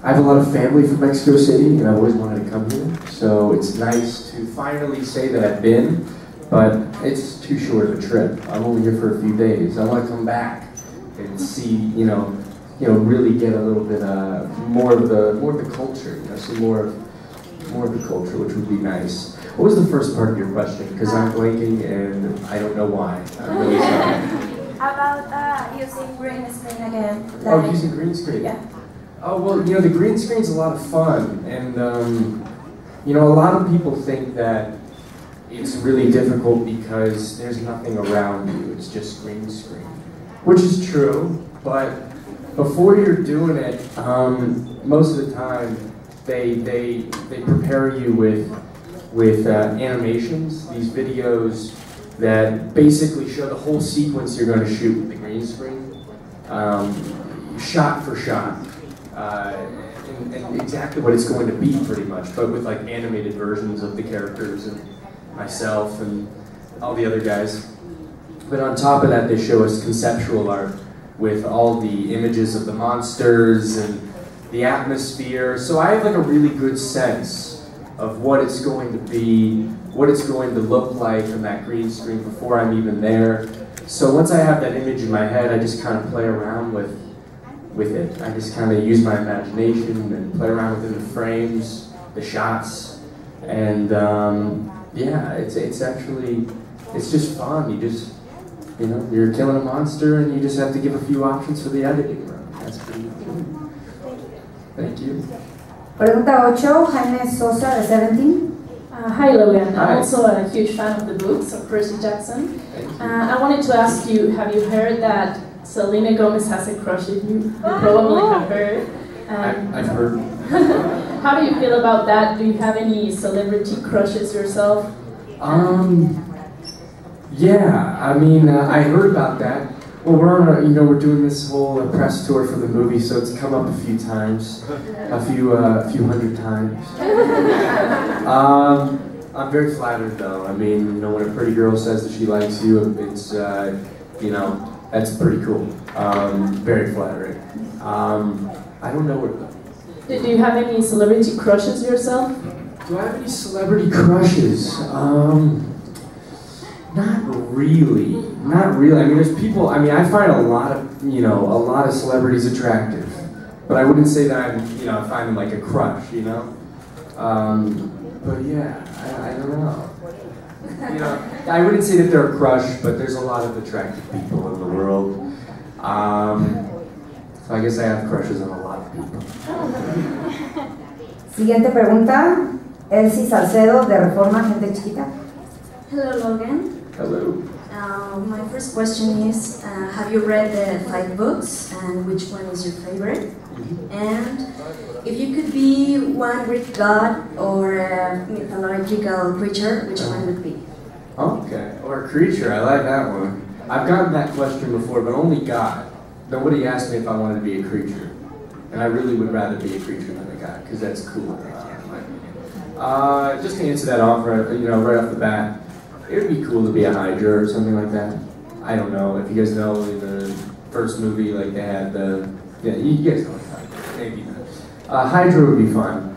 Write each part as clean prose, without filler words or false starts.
I have a lot of family from Mexico City, and I've always wanted to come here. So it's nice to finally say that I've been, but it's too short of a trip. I'm only here for a few days. I want to come back and see, really get a little bit more of the culture, see more of the culture, which would be nice. What was the first part of your question? Because I'm blanking and I don't know why. I'm really sorry. About using green screen again. Oh, using green screen? Yeah. Oh, well, the green screen's a lot of fun, and a lot of people think that it's really difficult because there's nothing around you, it's just green screen. Which is true, but before you're doing it, most of the time, they prepare you with animations, these videos that basically show the whole sequence you're going to shoot with the green screen, shot for shot, and exactly what it's going to be pretty much, but with like animated versions of the characters and myself and all the other guys. But on top of that, they show us conceptual art with all the images of the monsters and the atmosphere. So I have like a really good sense of what it's going to be, what it's going to look like on that green screen before I'm even there. So once I have that image in my head, I just kind of play around with it. I just kind of use my imagination and play around within the frames, the shots, and yeah, it's just fun. You just, you're killing a monster and you just have to give a few options for the editing room. That's pretty cool. Thank you. Pregunta 8, Jaime Sosa de 17. Hi Logan, Hi. I'm also a huge fan of the books of Percy Jackson. I wanted to ask you, have you heard that Selena Gomez has a crush on you? You probably have heard. I've heard. How do you feel about that? Do you have any celebrity crushes yourself? Yeah, I mean, I heard about that. Well, we're doing this whole press tour for the movie, so it's come up a few times, a few hundred times. I'm very flattered, though. I mean, when a pretty girl says that she likes you, it's, that's pretty cool. Very flattering. I don't know her, though. Do you have any celebrity crushes yourself? Do I have any celebrity crushes? Not really. I mean, there's people. I mean, I find a lot of celebrities attractive, but I wouldn't say that I find them like a crush, But yeah, I don't know. I wouldn't say that they're a crush, but there's a lot of attractive people in the world. So I guess I have crushes on a lot of people. Siguiente pregunta, Elsie Salcedo de Reforma, Gente Chiquita. Hello, Logan. Hello. My first question is, have you read the 5 books, and which one is your favorite? And if you could be one Greek god or a mythological creature, which one would be? Okay, or a creature, I like that one. I've gotten that question before, but only God. Nobody asked me if I wanted to be a creature. And I really would rather be a creature than a god, because that's cool. Just to answer that off, right off the bat, it would be cool to be a Hydra or something like that. I don't know if you guys know in the first movie, like they had you guys know Hydra, maybe not. Hydra would be fun.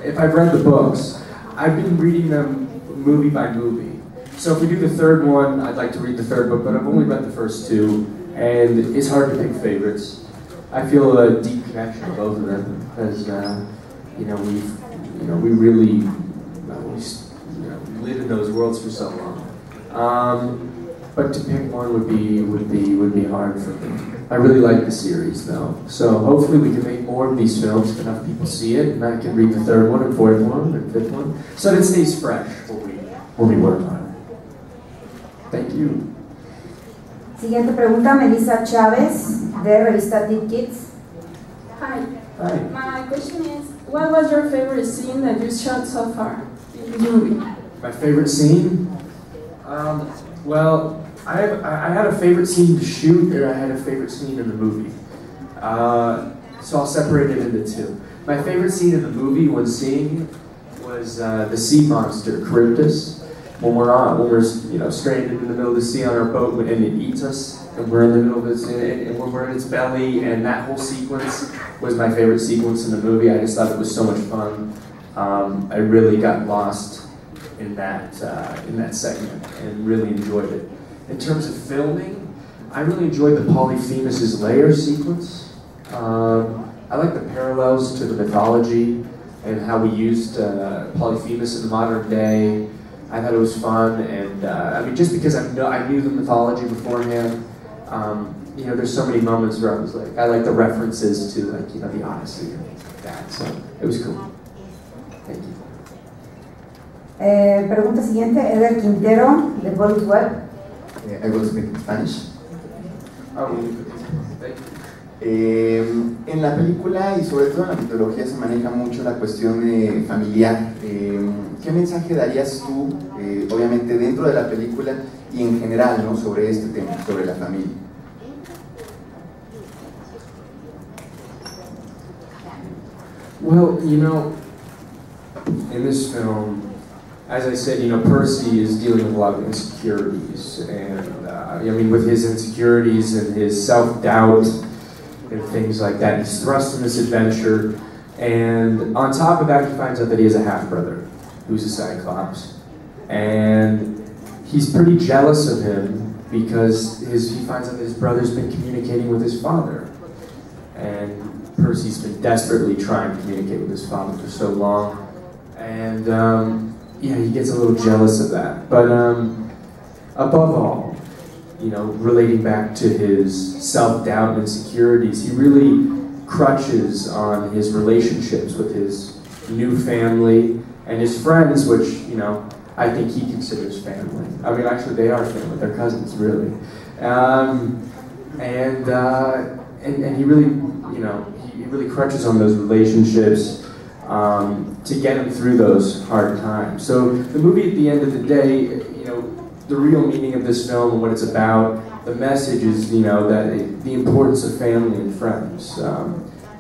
If I've read the books, I've been reading them movie by movie. So if we do the third one, I'd like to read the third book, but I've only read the first 2, and it's hard to pick favorites. I feel a deep connection to both of them because we really lived in those worlds for so long. But to pick one would be hard for me. I really like the series though, so hopefully we can make more of these films if enough people see it, and I can read the 3rd one and 4th one and 5th one, so that it stays fresh when we work on it. Thank you. Siguiente pregunta, Melissa Chávez de revista Teen Kids. Hi. Hi. My question is, what was your favorite scene that you shot so far in the movie? My favorite scene? Well, I had a favorite scene to shoot, and I had a favorite scene in the movie. So I'll separate it into 2. My favorite scene in the movie when seeing was the sea monster, Charybdis. when we're stranded in the middle of the sea on our boat and it eats us, and we're in the middle of it, and when we're in its belly, and that whole sequence was my favorite sequence in the movie. I just thought it was so much fun. I really got lost in that segment and really enjoyed it. In terms of filming, I really enjoyed the Polyphemus' lair sequence. I like the parallels to the mythology and how we used Polyphemus in the modern day. I thought it was fun, and I mean, just because I knew the mythology beforehand, there's so many moments where I was like, I like the references to the Odyssey and things like that. So it was cool. Thank you. Pregunta siguiente, Eder Quintero, de Police Web. I will speak in Spanish. En la película y sobre todo en la mitología se maneja mucho la cuestión familiar. ¿Qué mensaje darías tú, obviamente dentro de la película y en general, ¿no?, sobre este tema, sobre la familia? Well, in this film, as I said, Percy is dealing with a lot of insecurities, and with his insecurities and his self-doubt and things like that, he's thrust in this adventure, and on top of that, he finds out that he has a half-brother who's a Cyclops, and he's pretty jealous of him because he finds out that his brother's been communicating with his father, and Percy's been desperately trying to communicate with his father for so long, and he gets a little jealous of that. But above all, relating back to his self-doubt and insecurities, he really crutches on his relationships with his new family and his friends, which, I think he considers family. I mean, actually, they are family. They're cousins, really. And he really, he really crutches on those relationships to get him through those hard times. So the movie, at the end of the day, the real meaning of this film and what it's about, the message is, that the importance of family and friends,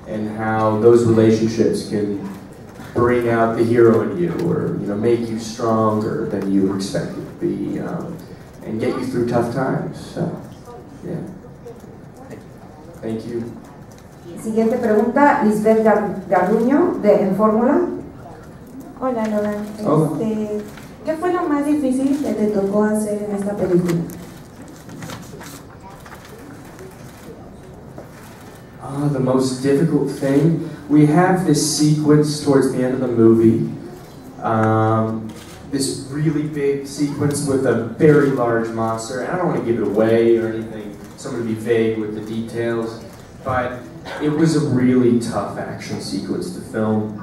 and how those relationships can bring out the hero in you, or make you stronger than you expected to be, and get you through tough times. So, yeah. Thank you. Siguiente pregunta, Lisbeth Garduño, de En Fórmula. Hola, Logan. Hola. ¿Qué fue lo más difícil que te tocó hacer en esta película? The most difficult thing, we have this sequence towards the end of the movie, this really big sequence with a very large monster, and I don't want to give it away or anything, so I'm going to be vague with the details, but it was a really tough action sequence to film.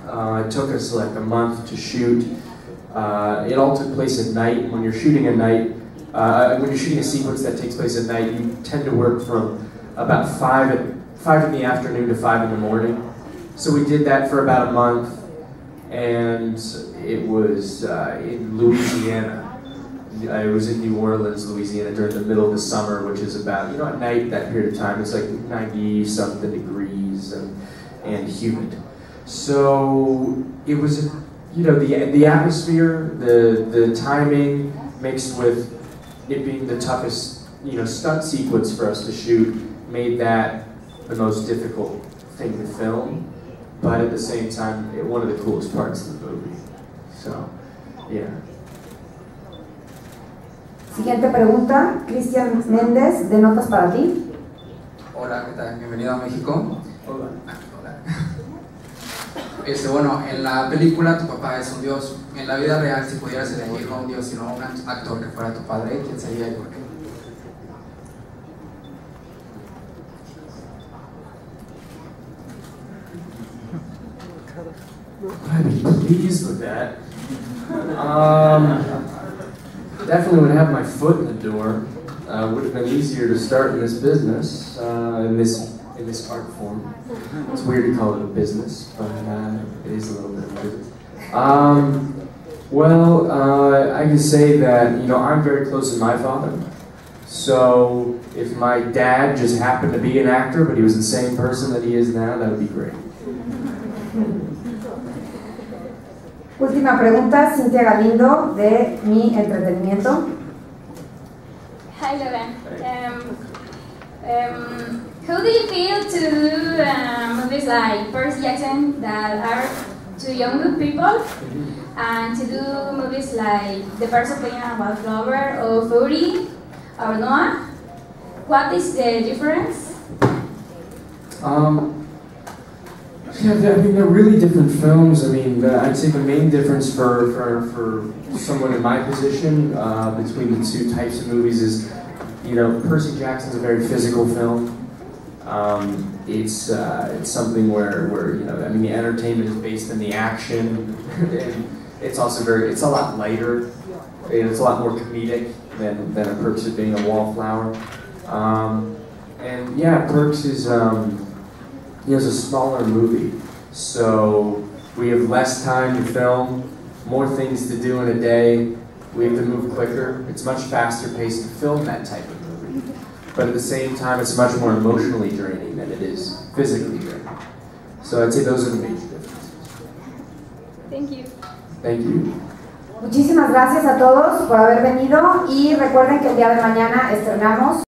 It took us like a month to shoot. It all took place at night. When you're shooting at night, when you're shooting a sequence that takes place at night, you tend to work from about 5 in the afternoon to 5 in the morning. So we did that for about a month, and it was in Louisiana. It was in New Orleans, Louisiana, during the middle of the summer, which is about, at night, that period of time, it's like 90-something degrees and humid. So it was, the atmosphere, the timing, mixed with it being the toughest, stunt sequence for us to shoot, made that the most difficult thing to film, but at the same time, one of the coolest parts of the movie. So, yeah. Siguiente pregunta, Cristian Méndez, de Notas para ti. Hola, ¿qué tal? Bienvenido a México. Hola. Hola. Bueno, en la película tu papá es un dios. En la vida real, si pudieras elegir no un dios, sino un actor que fuera tu padre, ¿quién sería y por qué? I'd be pleased with that. Definitely would have my foot in the door. Would have been easier to start in this business, in this art form. It's weird to call it a business, but it is a little bit of a business. I can say that I'm very close to my father. So if my dad just happened to be an actor, but he was the same person that he is now, that would be great. Última pregunta, Cintia Galindo, de Mi Entretenimiento. Hi, Logan. How do you feel to do movies like Percy Jackson that are to younger people, and to do movies like The Birds of Prey and Wildflower or Fury or Noah? What is the difference? Yeah, I mean, they're really different films. I mean, I'd say the main difference for someone in my position between the two types of movies is, you know, Percy Jackson's a very physical film. It's something where you know, I mean, the entertainment is based in the action, and it's also it's a lot lighter, and it's a lot more comedic than a Perks of Being a Wallflower. And yeah, Perks is a smaller movie, so we have less time to film, more things to do in a day. We have to move quicker. It's much faster paced to film that type of movie. But at the same time, it's much more emotionally draining than it is physically draining. So I'd say those are the major differences. Thank you. Thank you. Muchísimas gracias a todos por haber venido y recuerden que el día de mañana estrenamos